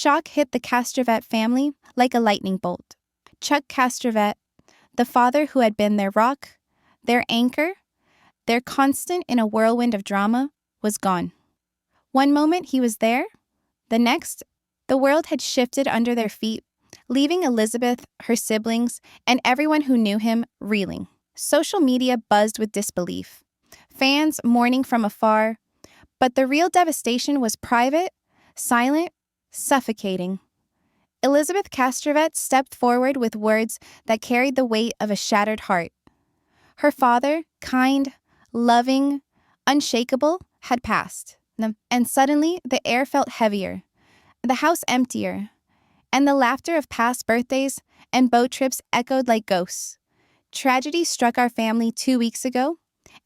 shock hit the Castravette family like a lightning bolt. Chuck Castravette, the father who had been their rock, their anchor, their constant in a whirlwind of drama, was gone. One moment he was there, the next, the world had shifted under their feet, leaving Elizabeth, her siblings, and everyone who knew him reeling. Social media buzzed with disbelief, fans mourning from afar, but the real devastation was private, silent, suffocating. Elizabeth Castravette stepped forward with words that carried the weight of a shattered heart. Her father, kind, loving, unshakable, had passed, and suddenly the air felt heavier, the house emptier, and the laughter of past birthdays and boat trips echoed like ghosts. Tragedy struck our family 2 weeks ago,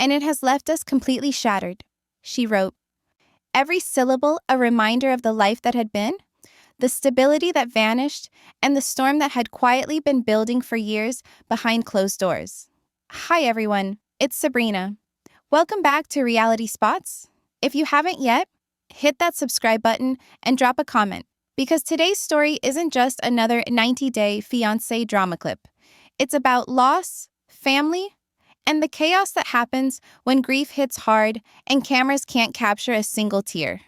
and it has left us completely shattered, she wrote. Every syllable a reminder of the life that had been, the stability that vanished, and the storm that had quietly been building for years behind closed doors. Hi everyone, it's Sabrina. Welcome back to Reality Spots. If you haven't yet, hit that subscribe button and drop a comment, because today's story isn't just another 90-day Fiancé drama clip. It's about loss, family, and the chaos that happens when grief hits hard and cameras can't capture a single tear.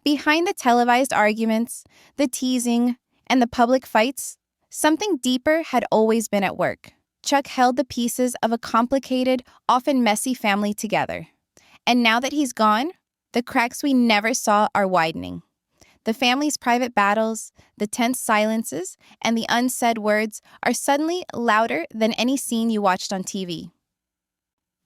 Behind the televised arguments, the teasing, and the public fights, something deeper had always been at work. Chuck held the pieces of a complicated, often messy family together. And now that he's gone, the cracks we never saw are widening. The family's private battles, the tense silences, and the unsaid words are suddenly louder than any scene you watched on TV.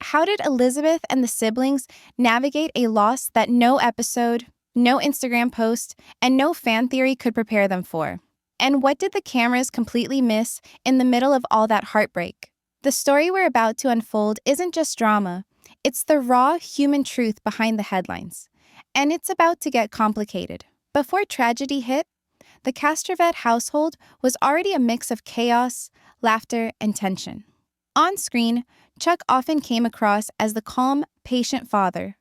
How did Elizabeth and the siblings navigate a loss that no episode, no Instagram post, and no fan theory could prepare them for? And what did the cameras completely miss in the middle of all that heartbreak? The story we're about to unfold isn't just drama. It's the raw human truth behind the headlines. And it's about to get complicated. Before tragedy hit, the Castravette household was already a mix of chaos, laughter, and tension. On screen, Chuck often came across as the calm, patient father,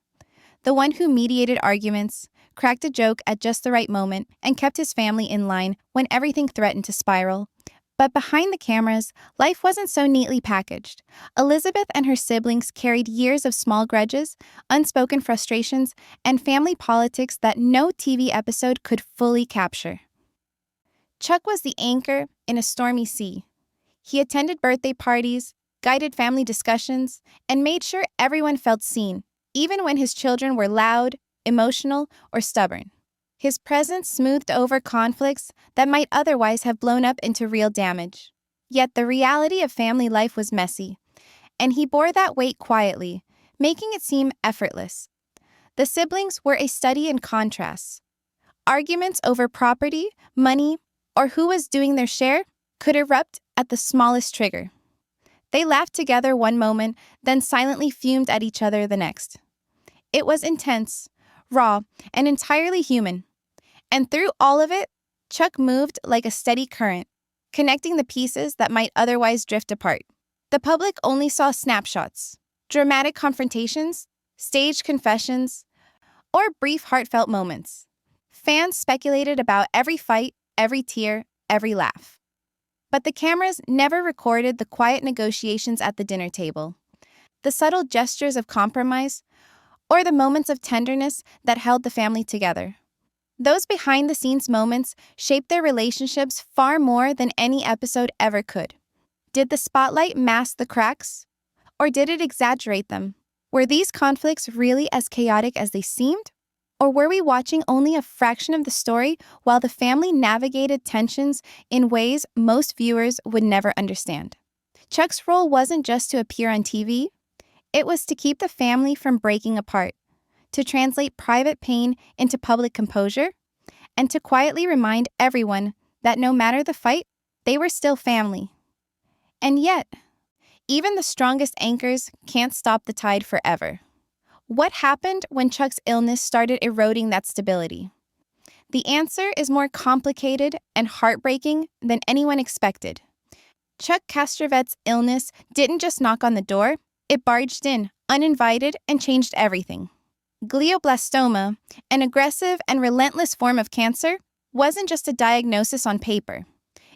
the one who mediated arguments, cracked a joke at just the right moment, and kept his family in line when everything threatened to spiral. But behind the cameras, life wasn't so neatly packaged. Elizabeth and her siblings carried years of small grudges, unspoken frustrations, and family politics that no TV episode could fully capture. Chuck was the anchor in a stormy sea. He attended birthday parties, guided family discussions, and made sure everyone felt seen, even when his children were loud, emotional, or stubborn. His presence smoothed over conflicts that might otherwise have blown up into real damage. Yet the reality of family life was messy, and he bore that weight quietly, making it seem effortless. The siblings were a study in contrasts. Arguments over property, money, or who was doing their share could erupt at the smallest trigger. They laughed together one moment, then silently fumed at each other the next. It was intense, raw, and entirely human. And through all of it, Chuck moved like a steady current, connecting the pieces that might otherwise drift apart. The public only saw snapshots, dramatic confrontations, staged confessions, or brief heartfelt moments. Fans speculated about every fight, every tear, every laugh. But the cameras never recorded the quiet negotiations at the dinner table, the subtle gestures of compromise, or the moments of tenderness that held the family together. Those behind-the-scenes moments shaped their relationships far more than any episode ever could. Did the spotlight mask the cracks? Or did it exaggerate them? Were these conflicts really as chaotic as they seemed? Or were we watching only a fraction of the story while the family navigated tensions in ways most viewers would never understand? Chuck's role wasn't just to appear on TV. It was to keep the family from breaking apart, to translate private pain into public composure, and to quietly remind everyone that no matter the fight, they were still family. And yet, even the strongest anchors can't stop the tide forever. What happened when Chuck's illness started eroding that stability? The answer is more complicated and heartbreaking than anyone expected. Chuck Castravette's illness didn't just knock on the door, it barged in, uninvited, and changed everything. Glioblastoma, an aggressive and relentless form of cancer, wasn't just a diagnosis on paper.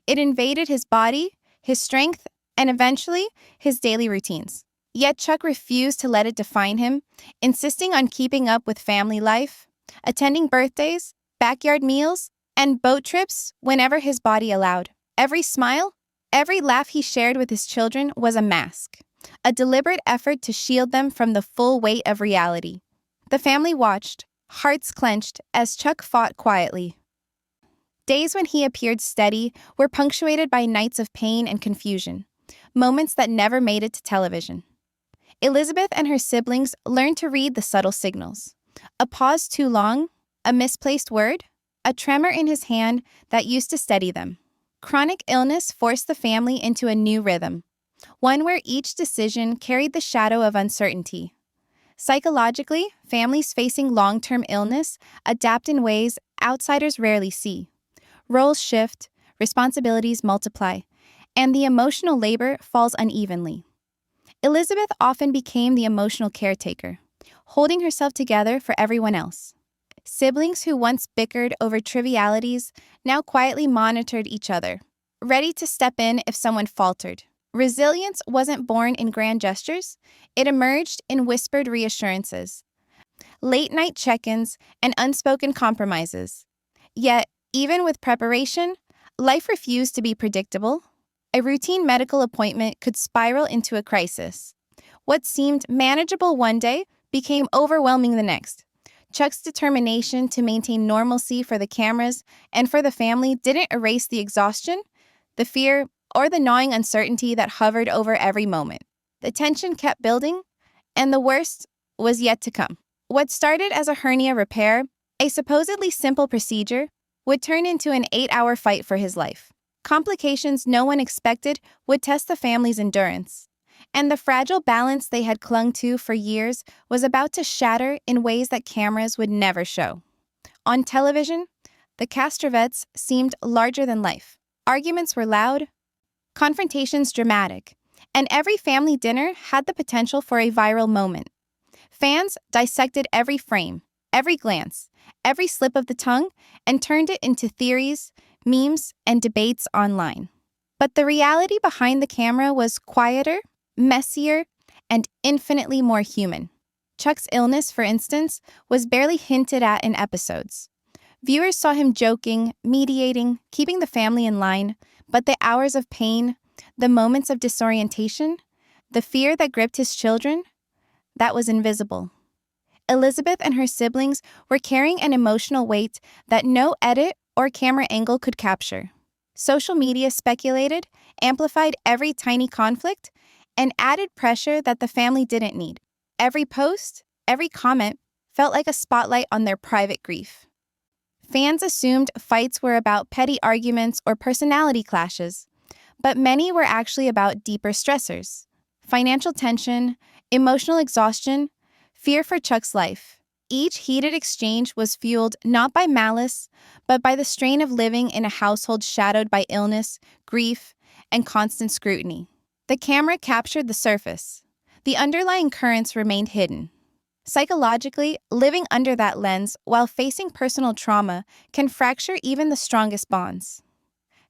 It invaded his body, his strength, and eventually his daily routines. Yet Chuck refused to let it define him, insisting on keeping up with family life, attending birthdays, backyard meals, and boat trips whenever his body allowed. Every smile, every laugh he shared with his children was a mask, a deliberate effort to shield them from the full weight of reality. The family watched, hearts clenched, as Chuck fought quietly. Days when he appeared steady were punctuated by nights of pain and confusion, moments that never made it to television. Elizabeth and her siblings learned to read the subtle signals. A pause too long, a misplaced word, a tremor in his hand that used to steady them. Chronic illness forced the family into a new rhythm, one where each decision carried the shadow of uncertainty. Psychologically, families facing long-term illness adapt in ways outsiders rarely see. Roles shift, responsibilities multiply, and the emotional labor falls unevenly. Elizabeth often became the emotional caretaker, holding herself together for everyone else. Siblings who once bickered over trivialities now quietly monitored each other, ready to step in if someone faltered. Resilience wasn't born in grand gestures, it emerged in whispered reassurances, late-night check-ins, and unspoken compromises. Yet, even with preparation, life refused to be predictable. A routine medical appointment could spiral into a crisis. What seemed manageable one day became overwhelming the next. Chuck's determination to maintain normalcy for the cameras and for the family didn't erase the exhaustion, the fear, or the gnawing uncertainty that hovered over every moment. The tension kept building, and the worst was yet to come. What started as a hernia repair, a supposedly simple procedure, would turn into an 8-hour fight for his life. Complications no one expected would test the family's endurance, and the fragile balance they had clung to for years was about to shatter in ways that cameras would never show. On television, the Castravettes seemed larger than life. Arguments were loud, confrontations dramatic, and every family dinner had the potential for a viral moment. Fans dissected every frame, every glance, every slip of the tongue, and turned it into theories, memes, and debates online. But the reality behind the camera was quieter, messier, and infinitely more human. Chuck's illness, for instance, was barely hinted at in episodes. Viewers saw him joking, mediating, keeping the family in line, but the hours of pain, the moments of disorientation, the fear that gripped his children, that was invisible. Elizabeth and her siblings were carrying an emotional weight that no edit or camera angle could capture. Social media speculated, amplified every tiny conflict, and added pressure that the family didn't need. Every post, every comment felt like a spotlight on their private grief. Fans assumed fights were about petty arguments or personality clashes, but many were actually about deeper stressors: financial tension, emotional exhaustion, fear for Chuck's life. Each heated exchange was fueled not by malice, but by the strain of living in a household shadowed by illness, grief, and constant scrutiny. The camera captured the surface. The underlying currents remained hidden. Psychologically, living under that lens while facing personal trauma can fracture even the strongest bonds.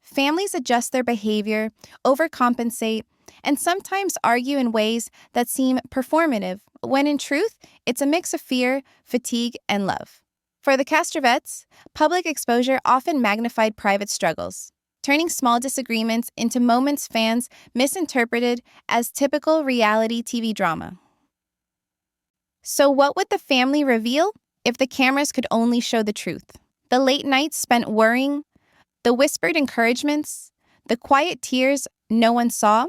Families adjust their behavior, overcompensate, and sometimes argue in ways that seem performative, when in truth, it's a mix of fear, fatigue, and love. For the Castravettes, public exposure often magnified private struggles, turning small disagreements into moments fans misinterpreted as typical reality TV drama. So what would the family reveal if the cameras could only show the truth? The late nights spent worrying, the whispered encouragements, the quiet tears no one saw?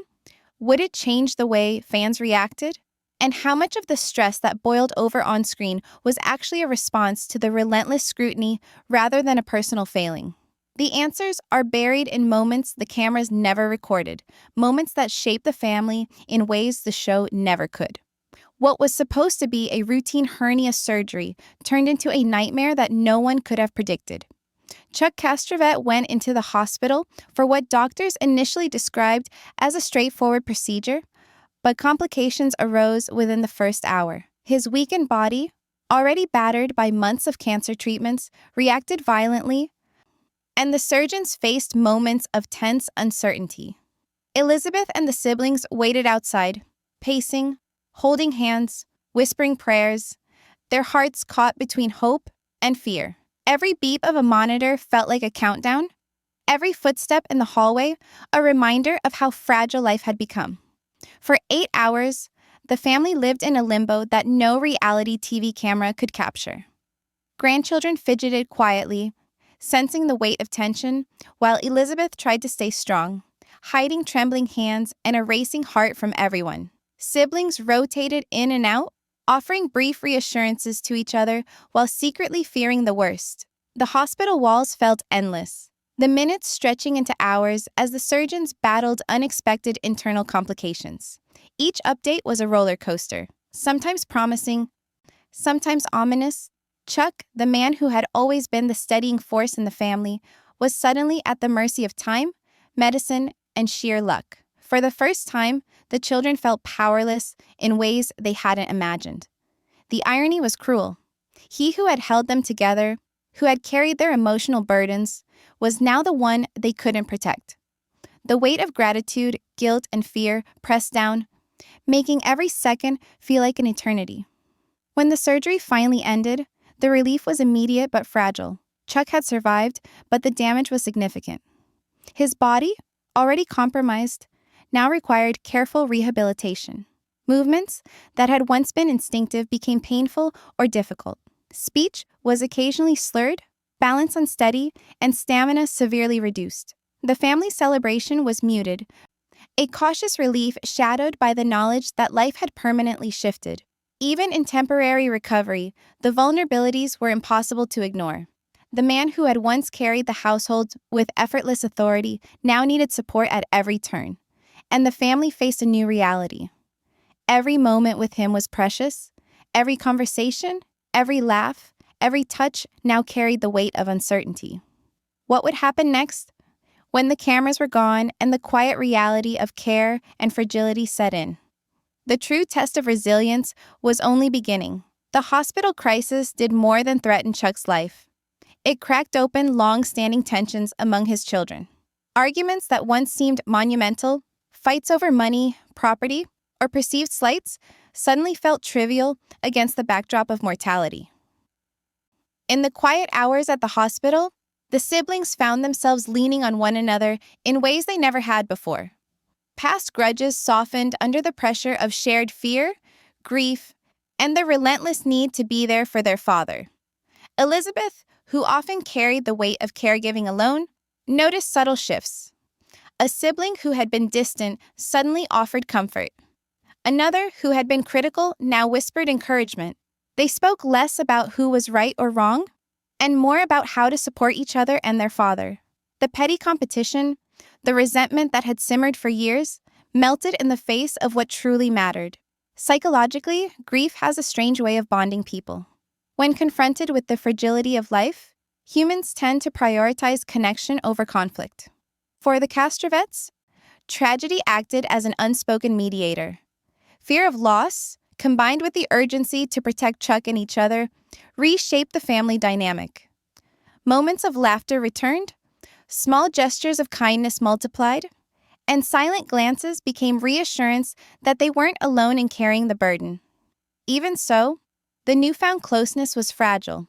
Would it change the way fans reacted? And how much of the stress that boiled over on screen was actually a response to the relentless scrutiny rather than a personal failing? The answers are buried in moments the cameras never recorded, moments that shaped the family in ways the show never could. What was supposed to be a routine hernia surgery turned into a nightmare that no one could have predicted. Chuck Castravette went into the hospital for what doctors initially described as a straightforward procedure, but complications arose within the first hour. His weakened body, already battered by months of cancer treatments, reacted violently, and the surgeons faced moments of tense uncertainty. Elizabeth and the siblings waited outside, pacing, holding hands, whispering prayers, their hearts caught between hope and fear. Every beep of a monitor felt like a countdown, every footstep in the hallway a reminder of how fragile life had become. For 8 hours, the family lived in a limbo that no reality TV camera could capture. Grandchildren fidgeted quietly, sensing the weight of tension, while Elizabeth tried to stay strong, hiding trembling hands and a racing heart from everyone. Siblings rotated in and out, offering brief reassurances to each other while secretly fearing the worst. The hospital walls felt endless, the minutes stretching into hours as the surgeons battled unexpected internal complications. Each update was a roller coaster, sometimes promising, sometimes ominous. Chuck, the man who had always been the steadying force in the family, was suddenly at the mercy of time, medicine, and sheer luck. For the first time, the children felt powerless in ways they hadn't imagined. The irony was cruel. He who had held them together, who had carried their emotional burdens, was now the one they couldn't protect. The weight of gratitude, guilt, and fear pressed down, making every second feel like an eternity. When the surgery finally ended, the relief was immediate but fragile. Chuck had survived, but the damage was significant. His body, already compromised, now required careful rehabilitation. Movements that had once been instinctive became painful or difficult. Speech was occasionally slurred, balance unsteady, and stamina severely reduced. The family celebration was muted, a cautious relief shadowed by the knowledge that life had permanently shifted. Even in temporary recovery, the vulnerabilities were impossible to ignore. The man who had once carried the household with effortless authority now needed support at every turn, and the family faced a new reality. Every moment with him was precious. Every conversation, every laugh, every touch now carried the weight of uncertainty. What would happen next? When the cameras were gone and the quiet reality of care and fragility set in. The true test of resilience was only beginning. The hospital crisis did more than threaten Chuck's life. It cracked open long-standing tensions among his children. Arguments that once seemed monumental, fights over money, property, or perceived slights, suddenly felt trivial against the backdrop of mortality. In the quiet hours at the hospital, the siblings found themselves leaning on one another in ways they never had before. Past grudges softened under the pressure of shared fear, grief, and the relentless need to be there for their father. Elizabeth, who often carried the weight of caregiving alone, noticed subtle shifts. A sibling who had been distant suddenly offered comfort. Another who had been critical now whispered encouragement. They spoke less about who was right or wrong, and more about how to support each other and their father. The petty competition, the resentment that had simmered for years, melted in the face of what truly mattered. Psychologically, grief has a strange way of bonding people. When confronted with the fragility of life, humans tend to prioritize connection over conflict. For the Castravettes, tragedy acted as an unspoken mediator. Fear of loss, combined with the urgency to protect Chuck and each other, reshaped the family dynamic. Moments of laughter returned, small gestures of kindness multiplied, and silent glances became reassurance that they weren't alone in carrying the burden. Even so, the newfound closeness was fragile,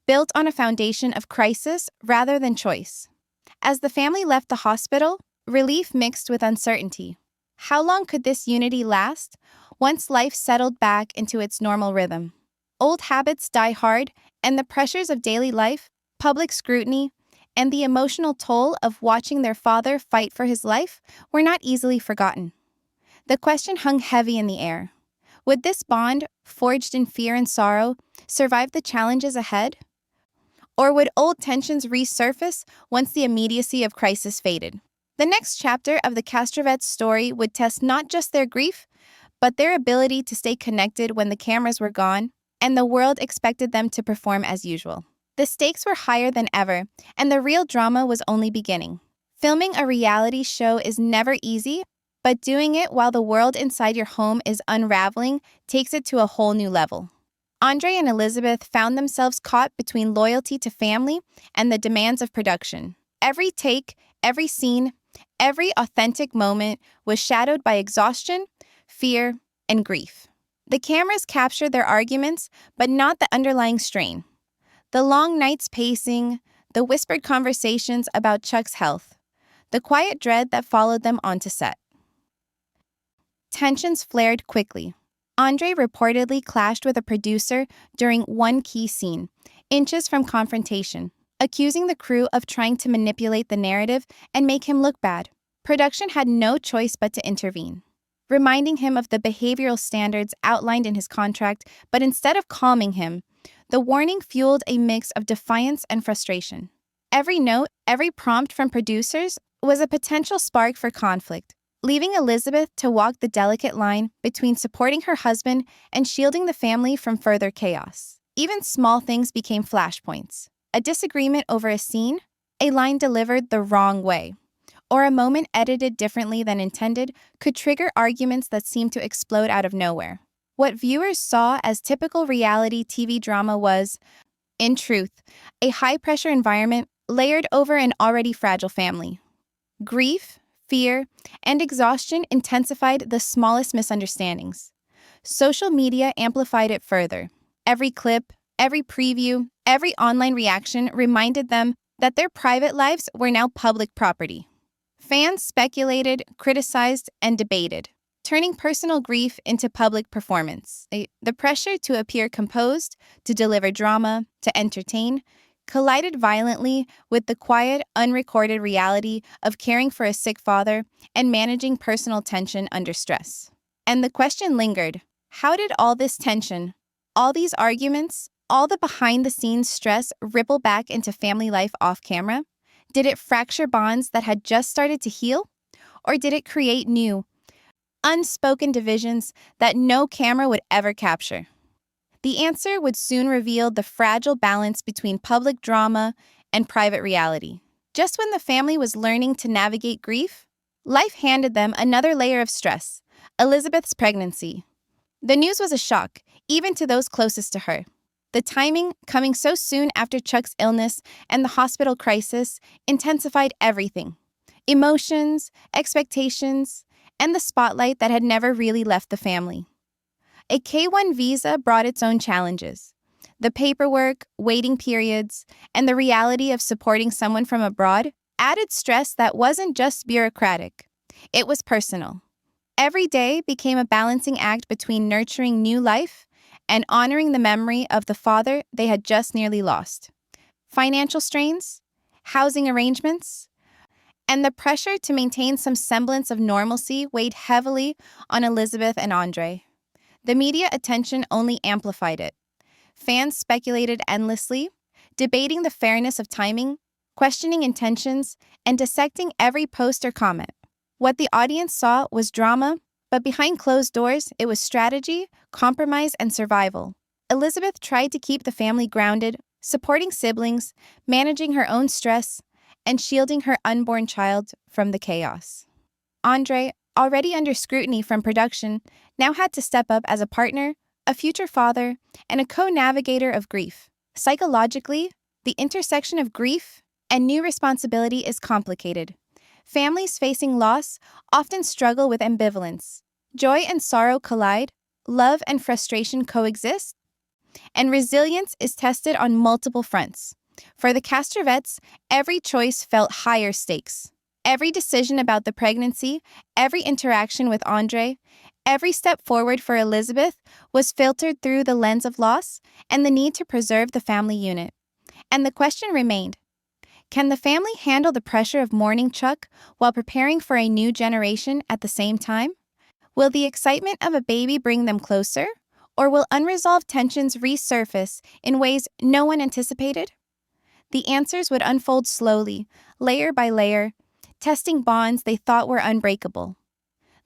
built on a foundation of crisis rather than choice. As the family left the hospital, relief mixed with uncertainty. How long could this unity last once life settled back into its normal rhythm? Old habits die hard, and the pressures of daily life, public scrutiny, and the emotional toll of watching their father fight for his life were not easily forgotten. The question hung heavy in the air. Would this bond, forged in fear and sorrow, survive the challenges ahead? Or would old tensions resurface once the immediacy of crisis faded? The next chapter of the Castravette's story would test not just their grief, but their ability to stay connected when the cameras were gone and the world expected them to perform as usual. The stakes were higher than ever, and the real drama was only beginning. Filming a reality show is never easy, but doing it while the world inside your home is unraveling takes it to a whole new level. Andre and Elizabeth found themselves caught between loyalty to family and the demands of production. Every take, every scene, every authentic moment was shadowed by exhaustion, fear, and grief. The cameras captured their arguments, but not the underlying strain. The long nights pacing, the whispered conversations about Chuck's health, the quiet dread that followed them onto set. Tensions flared quickly. Andre reportedly clashed with a producer during one key scene, inches from confrontation, accusing the crew of trying to manipulate the narrative and make him look bad. Production had no choice but to intervene, reminding him of the behavioral standards outlined in his contract, but instead of calming him, the warning fueled a mix of defiance and frustration. Every note, every prompt from producers was a potential spark for conflict, leaving Elizabeth to walk the delicate line between supporting her husband and shielding the family from further chaos. Even small things became flashpoints. A disagreement over a scene, a line delivered the wrong way, or a moment edited differently than intended could trigger arguments that seemed to explode out of nowhere. What viewers saw as typical reality TV drama was, in truth, a high-pressure environment layered over an already fragile family. Grief, fear, and exhaustion intensified the smallest misunderstandings. Social media amplified it further. Every clip, every preview, every online reaction reminded them that their private lives were now public property. Fans speculated, criticized, and debated, turning personal grief into public performance. The pressure to appear composed, to deliver drama, to entertain, collided violently with the quiet, unrecorded reality of caring for a sick father and managing personal tension under stress. And the question lingered, how did all this tension, all these arguments, all the behind-the-scenes stress ripple back into family life off-camera? Did it fracture bonds that had just started to heal? Or did it create new, unspoken divisions that no camera would ever capture? The answer would soon reveal the fragile balance between public drama and private reality. Just when the family was learning to navigate grief, life handed them another layer of stress, Elizabeth's pregnancy. The news was a shock, even to those closest to her. The timing, coming so soon after Chuck's illness and the hospital crisis, intensified everything. Emotions, expectations, and the spotlight that had never really left the family. A K-1 visa brought its own challenges. The paperwork, waiting periods, and the reality of supporting someone from abroad added stress that wasn't just bureaucratic. It was personal. Every day became a balancing act between nurturing new life and honoring the memory of the father they had just nearly lost. Financial strains, housing arrangements, and the pressure to maintain some semblance of normalcy weighed heavily on Elizabeth and Andre. The media attention only amplified it. Fans speculated endlessly, debating the fairness of timing, questioning intentions, and dissecting every post or comment. What the audience saw was drama, but behind closed doors, it was strategy, compromise, and survival. Elizabeth tried to keep the family grounded, supporting siblings, managing her own stress, and shielding her unborn child from the chaos. Andre, already under scrutiny from production, now had to step up as a partner, a future father, and a co-navigator of grief. Psychologically, the intersection of grief and new responsibility is complicated. Families facing loss often struggle with ambivalence. Joy and sorrow collide, love and frustration coexist, and resilience is tested on multiple fronts. For the Castravettes, every choice felt higher stakes. Every decision about the pregnancy, every interaction with Andre, every step forward for Elizabeth was filtered through the lens of loss and the need to preserve the family unit. And the question remained, can the family handle the pressure of mourning Chuck while preparing for a new generation at the same time? Will the excitement of a baby bring them closer? Or will unresolved tensions resurface in ways no one anticipated? The answers would unfold slowly, layer by layer, testing bonds they thought were unbreakable.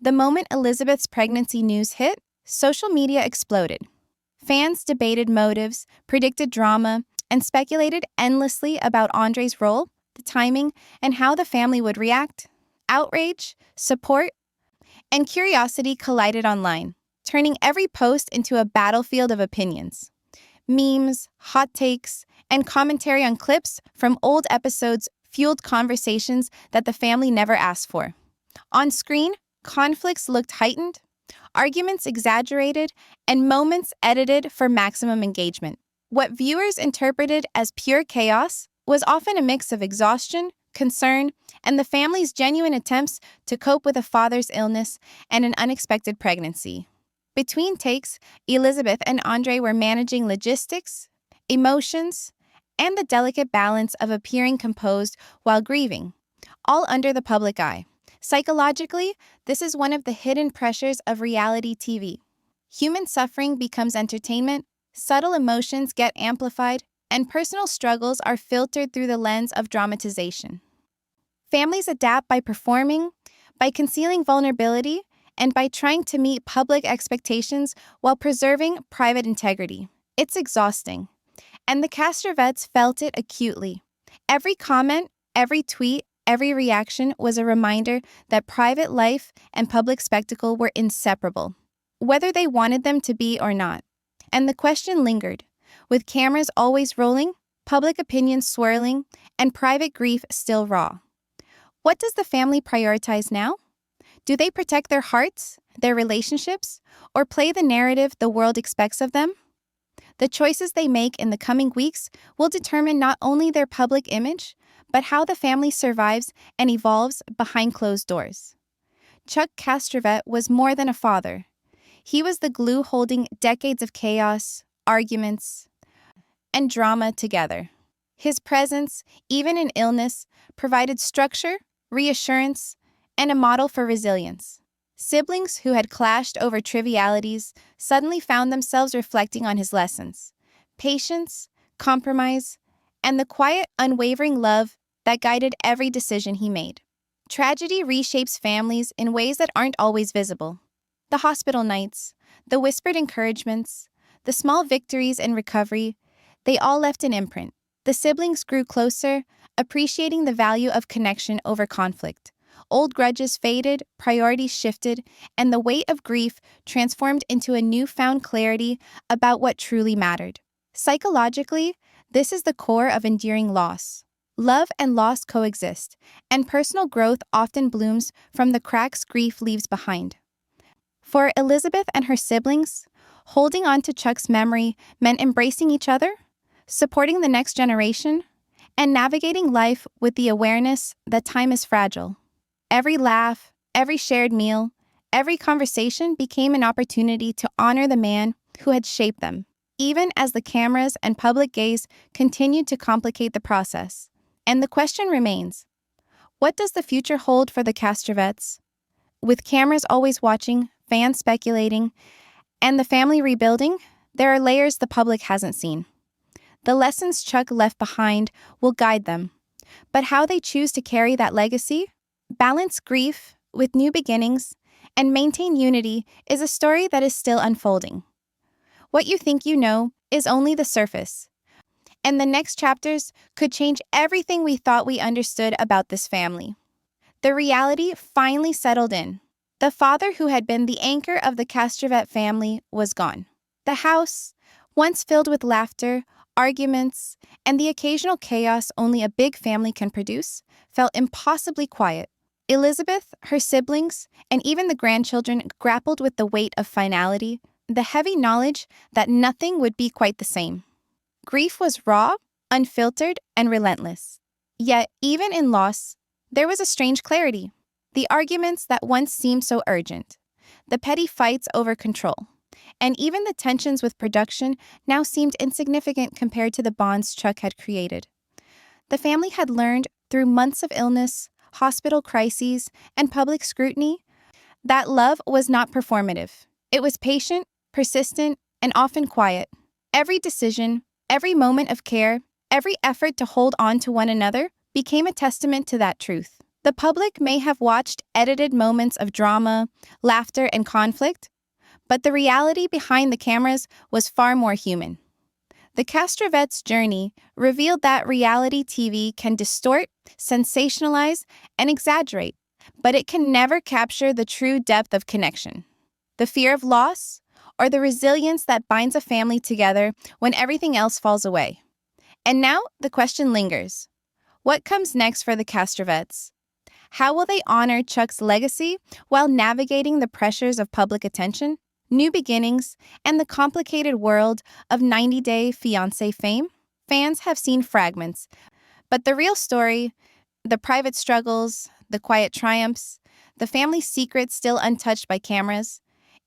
The moment Elizabeth's pregnancy news hit, social media exploded. Fans debated motives, predicted drama, and speculated endlessly about Andre's role, the timing, and how the family would react. Outrage, support, and curiosity collided online, turning every post into a battlefield of opinions. Memes, hot takes, and commentary on clips from old episodes fueled conversations that the family never asked for. On screen, conflicts looked heightened, arguments exaggerated, and moments edited for maximum engagement. What viewers interpreted as pure chaos was often a mix of exhaustion, concern, and the family's genuine attempts to cope with a father's illness and an unexpected pregnancy. Between takes, Elizabeth and Andre were managing logistics, emotions, and the delicate balance of appearing composed while grieving, all under the public eye. Psychologically, this is one of the hidden pressures of reality TV. Human suffering becomes entertainment, subtle emotions get amplified, and personal struggles are filtered through the lens of dramatization. Families adapt by performing, by concealing vulnerability, and by trying to meet public expectations while preserving private integrity. It's exhausting. And the Castravettes felt it acutely. Every comment, every tweet, every reaction was a reminder that private life and public spectacle were inseparable, whether they wanted them to be or not. And the question lingered, with cameras always rolling, public opinion swirling, and private grief still raw. What does the family prioritize now? Do they protect their hearts, their relationships, or play the narrative the world expects of them? The choices they make in the coming weeks will determine not only their public image, but how the family survives and evolves behind closed doors. Chuck Castravette was more than a father. He was the glue holding decades of chaos, arguments, and drama together. His presence, even in illness, provided structure, reassurance, and a model for resilience. Siblings who had clashed over trivialities suddenly found themselves reflecting on his lessons, patience, compromise, and the quiet, unwavering love that guided every decision he made. Tragedy reshapes families in ways that aren't always visible. The hospital nights, the whispered encouragements, the small victories in recovery, they all left an imprint. The siblings grew closer, appreciating the value of connection over conflict. Old grudges faded, priorities shifted, and the weight of grief transformed into a newfound clarity about what truly mattered. Psychologically, this is the core of enduring loss. Love and loss coexist, and personal growth often blooms from the cracks grief leaves behind. For Elizabeth and her siblings, holding on to Chuck's memory meant embracing each other, supporting the next generation, and navigating life with the awareness that time is fragile. Every laugh, every shared meal, every conversation became an opportunity to honor the man who had shaped them, even as the cameras and public gaze continued to complicate the process. And the question remains, what does the future hold for the Castravettes? With cameras always watching, fans speculating, and the family rebuilding, there are layers the public hasn't seen. The lessons Chuck left behind will guide them, but how they choose to carry that legacy, balance grief with new beginnings, and maintain unity is a story that is still unfolding. What you think you know is only the surface, and the next chapters could change everything we thought we understood about this family. The reality finally settled in. The father who had been the anchor of the Castravette family was gone. The house, once filled with laughter, arguments, and the occasional chaos only a big family can produce, felt impossibly quiet. Elizabeth, her siblings, and even the grandchildren grappled with the weight of finality, the heavy knowledge that nothing would be quite the same. Grief was raw, unfiltered, and relentless. Yet, even in loss, there was a strange clarity. The arguments that once seemed so urgent, the petty fights over control, and even the tensions with production now seemed insignificant compared to the bonds Chuck had created. The family had learned, through months of illness, hospital crises, and public scrutiny, that love was not performative. It was patient, persistent, and often quiet. Every decision, every moment of care, every effort to hold on to one another became a testament to that truth. The public may have watched edited moments of drama, laughter, and conflict, but the reality behind the cameras was far more human. The Castravette's journey revealed that reality TV can distort, sensationalize, and exaggerate, but it can never capture the true depth of connection. The fear of loss, or the resilience that binds a family together when everything else falls away. And now the question lingers. What comes next for the Castravettes? How will they honor Chuck's legacy while navigating the pressures of public attention, new beginnings, and the complicated world of 90 Day Fiancé fame? Fans have seen fragments, but the real story, the private struggles, the quiet triumphs, the family secrets still untouched by cameras,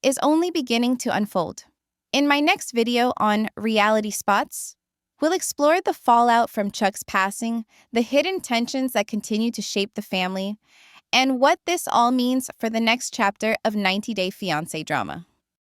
is only beginning to unfold. In my next video on reality spots, we'll explore the fallout from Chuck's passing, the hidden tensions that continue to shape the family, and what this all means for the next chapter of 90 Day Fiancé drama.